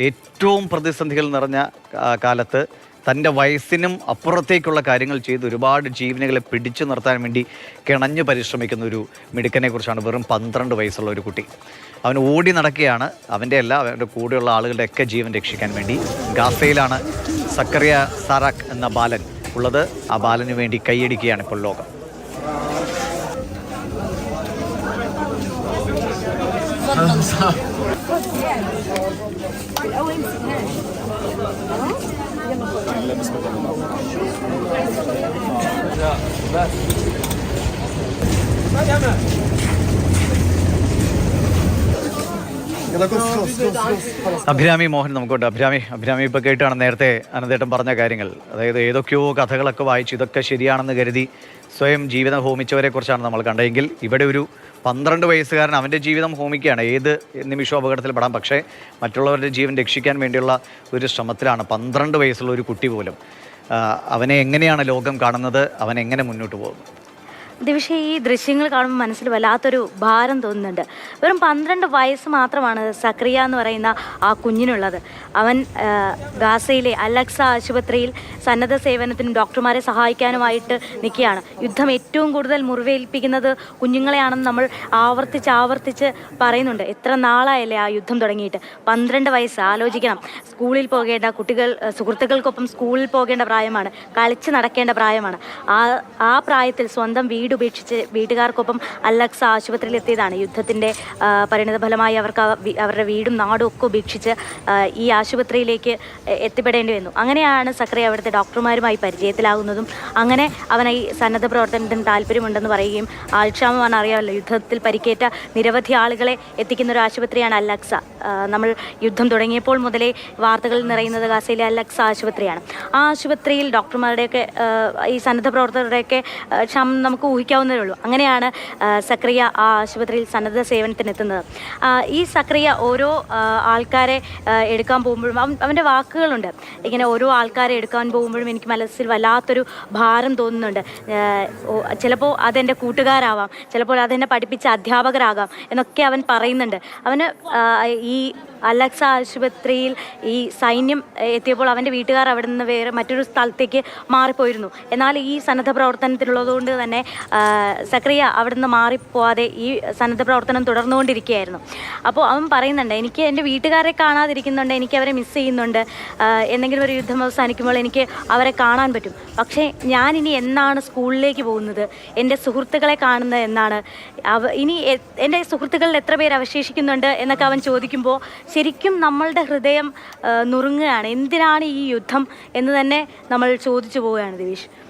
ഏറ്റവും പ്രതിസന്ധികൾ നിറഞ്ഞ കാലത്ത് തൻ്റെ വയസ്സിനും അപ്പുറത്തേക്കുള്ള കാര്യങ്ങൾ ചെയ്ത് ഒരുപാട് ജീവനുകളെ പിടിച്ചു നിർത്താൻ വേണ്ടി കിണഞ്ഞു പരിശ്രമിക്കുന്ന ഒരു മിടുക്കനെ കുറിച്ചാണ്. വെറും 12 വയസ്സുള്ള ഒരു കുട്ടി. അവൻ ഓടി നടക്കുകയാണ്. അവൻ്റെ അല്ല, അവൻ്റെ കൂടെയുള്ള ആളുകളുടെയൊക്കെ ജീവൻ രക്ഷിക്കാൻ വേണ്ടി. ഗാസയിലാണ് സക്കറിയ സാറാഖ് എന്ന ബാലൻ ഉള്ളത്. ആ ബാലന് വേണ്ടി കൈയടിക്കുകയാണ് ഇപ്പോൾ ലോകം. അഭിരാമി മോഹൻ നമുക്കുണ്ട്. അഭിരാമി ഇപ്പോൾ കേട്ടാണ് നേരത്തെ അനന്തേട്ടൻ പറഞ്ഞ കാര്യങ്ങൾ. അതായത് ഏതൊക്കെയോ കഥകളൊക്കെ വായിച്ച് ഇതൊക്കെ ശരിയാണെന്ന് കരുതി സ്വയം ജീവിതം ഹോമിച്ചവരെ കുറിച്ചാണ് നമ്മൾ കണ്ടതെങ്കിൽ ഇവിടെ ഒരു 12 വയസ്സുകാരൻ അവൻ്റെ ജീവിതം ഹോമിക്കുകയാണ്. ഏത് നിമിഷവും അപകടത്തിൽ പെടാം. പക്ഷേ മറ്റുള്ളവരുടെ ജീവൻ രക്ഷിക്കാൻ വേണ്ടിയുള്ള ഒരു ശ്രമത്തിലാണ് 12 വയസ്സുള്ള ഒരു കുട്ടി പോലും. അവനെ എങ്ങനെയാണ് ലോകം കാണുന്നത്, അവൻ എങ്ങനെ മുന്നോട്ട് പോകുന്നു? ദിവിഷ, ഈ ദൃശ്യങ്ങൾ കാണുമ്പോൾ മനസ്സിൽ വല്ലാത്തൊരു ഭാരം തോന്നുന്നുണ്ട്. വെറും 12 വയസ്സ് മാത്രമാണ് സക്രിയ എന്ന് പറയുന്ന ആ കുഞ്ഞിനുള്ളത്. അവൻ ഗാസയിലെ അലക്സ ആശുപത്രിയിൽ സന്നദ്ധ സേവനത്തിനും ഡോക്ടർമാരെ സഹായിക്കാനുമായിട്ട് നിൽക്കുകയാണ്. യുദ്ധം ഏറ്റവും കൂടുതൽ മുറിവേൽപ്പിക്കുന്നത് കുഞ്ഞുങ്ങളെയാണെന്ന് നമ്മൾ ആവർത്തിച്ച് പറയുന്നുണ്ട്. എത്ര നാളായല്ലേ ആ യുദ്ധം തുടങ്ങിയിട്ട്? 12 വയസ്സ് ആലോചിക്കണം. സ്കൂളിൽ പോകേണ്ട കുട്ടികൾ, സുഹൃത്തുക്കൾക്കൊപ്പം സ്കൂളിൽ പോകേണ്ട പ്രായമാണ്, കളിച്ച് നടക്കേണ്ട പ്രായമാണ്. ആ പ്രായത്തിൽ സ്വന്തം വീട് ഉപേക്ഷിച്ച് വീട്ടുകാർക്കൊപ്പം അലക്സ ആശുപത്രിയിൽ എത്തിയതാണ്. യുദ്ധത്തിൻ്റെ പരിണിതഫലമായി അവരുടെ വീടും നാടും ഒക്കെ ഉപേക്ഷിച്ച് ഈ ആശുപത്രിയിലേക്ക് എത്തിപ്പെടേണ്ടി വന്നു. അങ്ങനെയാണ് സക്രിയ അവിടുത്തെ ഡോക്ടർമാരുമായി പരിചയത്തിലാകുന്നതും. അങ്ങനെ അവൻ ഈ സന്നദ്ധ പ്രവർത്തനത്തിന് താല്പര്യമുണ്ടെന്ന് പറയുകയും, ആൾക്ഷാമമാണ് അറിയാമല്ലോ, യുദ്ധത്തിൽ പരിക്കേറ്റ നിരവധി ആളുകളെ എത്തിക്കുന്ന ഒരു ആശുപത്രിയാണ് അലക്സ. നമ്മൾ യുദ്ധം തുടങ്ങിയപ്പോൾ മുതലേ വാർത്തകൾ നിറയുന്നത് ഗാസയിലെ അലക്സ ആശുപത്രിയാണ്. ആ ആശുപത്രിയിൽ ഡോക്ടർമാരുടെയൊക്കെ ഈ സന്നദ്ധ പ്രവർത്തകരുടെയൊക്കെ ക്ഷാമം നമുക്ക് ഊഹിക്കാവുന്നതേ ഉള്ളൂ. അങ്ങനെയാണ് സക്രിയ ആ ആശുപത്രിയിൽ സന്നദ്ധ സേവനത്തിനെത്തുന്നത്. ഈ സക്രിയ ഓരോ ആൾക്കാരെ എടുക്കാൻ പോകുമ്പോഴും അവൻ്റെ വാക്കുകളുണ്ട്. ഇങ്ങനെ ഓരോ ആൾക്കാരെ എടുക്കാൻ പോകുമ്പോഴും എനിക്ക് മനസ്സിൽ വല്ലാത്തൊരു ഭാരം തോന്നുന്നുണ്ട്. ചിലപ്പോൾ അതെൻ്റെ കൂട്ടുകാരാവാം, ചിലപ്പോൾ അതെന്നെ പഠിപ്പിച്ച അധ്യാപകരാകാം എന്നൊക്കെ അവൻ പറയുന്നുണ്ട്. അവന് ഈ അലക്സ ആശുപത്രിയിൽ ഈ സൈന്യം എത്തിയപ്പോൾ അവൻ്റെ വീട്ടുകാർ അവിടെ നിന്ന് വേറെ മറ്റൊരു സ്ഥലത്തേക്ക് മാറിപ്പോയിരുന്നു. എന്നാൽ ഈ സന്നദ്ധ പ്രവർത്തനത്തിലുള്ളതുകൊണ്ട് തന്നെ സക്രിയ അവിടെ നിന്ന് മാറിപ്പോവാതെ ഈ സന്നദ്ധ പ്രവർത്തനം തുടർന്നുകൊണ്ടിരിക്കുകയായിരുന്നു. അപ്പോൾ അവൻ പറയുന്നുണ്ട്, എനിക്ക് എൻ്റെ വീട്ടുകാരെ കാണാതിരിക്കുന്നുണ്ട്, എനിക്ക് അവരെ മിസ് ചെയ്യുന്നുണ്ട്. എന്തെങ്കിലും ഒരു യുദ്ധം അവസാനിക്കുമ്പോൾ എനിക്ക് അവരെ കാണാൻ പറ്റും. പക്ഷേ ഞാനിനി എന്നാണ് സ്കൂളിലേക്ക് പോകുന്നത്, എൻ്റെ സുഹൃത്തുക്കളെ കാണുന്നത് എന്നാണ്, ഇനി എൻ്റെ സുഹൃത്തുക്കളിൽ എത്ര പേര് അവശേഷിക്കുന്നുണ്ട് എന്നൊക്കെ അവൻ ചോദിക്കുമ്പോൾ ശരിക്കും നമ്മളുടെ ഹൃദയം നുറുങ്ങുകയാണ്. എന്തിനാണ് ഈ യുദ്ധം എന്ന് തന്നെ നമ്മൾ ചോദിച്ചു പോവുകയാണ് ദിവിഷ്.